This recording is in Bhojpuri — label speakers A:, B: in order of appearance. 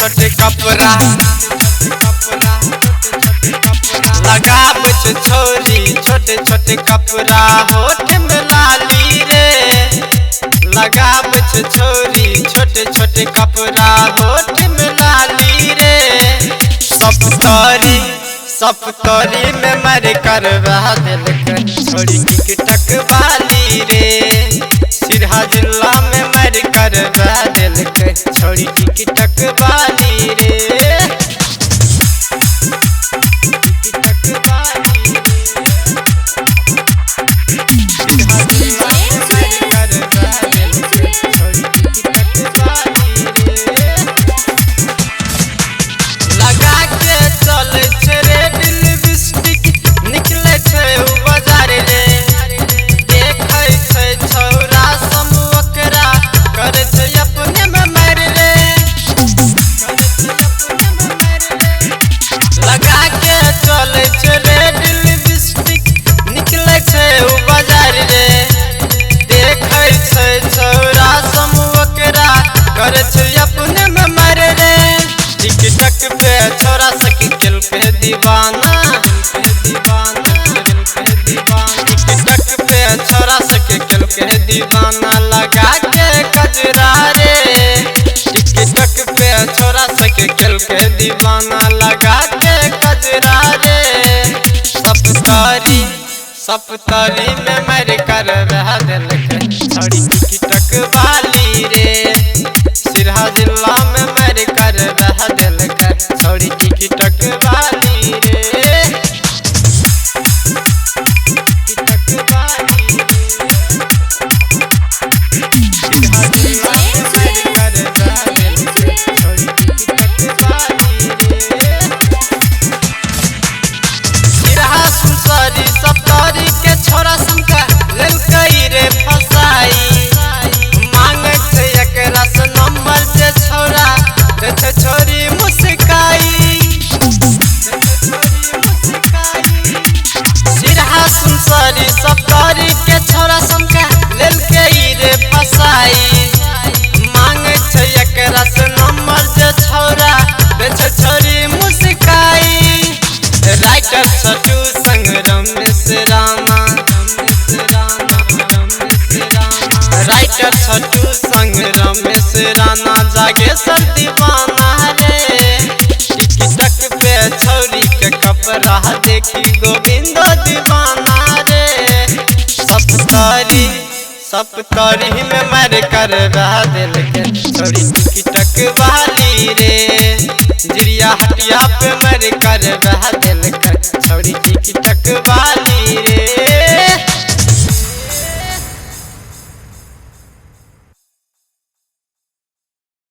A: छोटे कपड़ा लगावे छे छोरी छोटे छोटे कपड़ा होठ में लाली रे लगावे छे छोरी छोटे छोटे कपड़ा होठ में लाली रे सप्तरी में मर करवा दिल छोरी टिकटक वाली रे सिरहा जिला में मर करवा दिल छोरी टिकटक वाली रे टिकटक पे छोरा सकी दिल पे दीवाना टिकटक पे छोरा सके दिल के दीवाना लगा के कजरा रे टिकटक पे छोरा सके दिल के दीवाना लगा के कजरा रे सप्तरी में मर करवा दिल छोरी टिकटक वाली रे सिरहा जिला में मर करवा दिल छोरी टिकटक वाली रे टिकटक वाली सिरहा सुनसरी सप्तरी के छोरा संका लेल कई रे फसाई मांगे छे एकरा से नंबर जे छोरा देखे छोरी मुस्काई सिरहा सुनसरी सप्तरी के छोरा संका लेल कई रे फसाई मांगे छे एकरा से नंबर जे छोरा देखे छोरी मुस्काई राइटर छोटू संग रमेश राणा राइटर छोटू संग रमेश राणा जागे सब दीवाना रे टिकटक पे छोरी के कपड़ा देखी गोविंदो दीवाना रे सप्तरी में मर करवा दिल छोरी टिकटक वाली रे जिरिया हटिया पे मर करवा दिल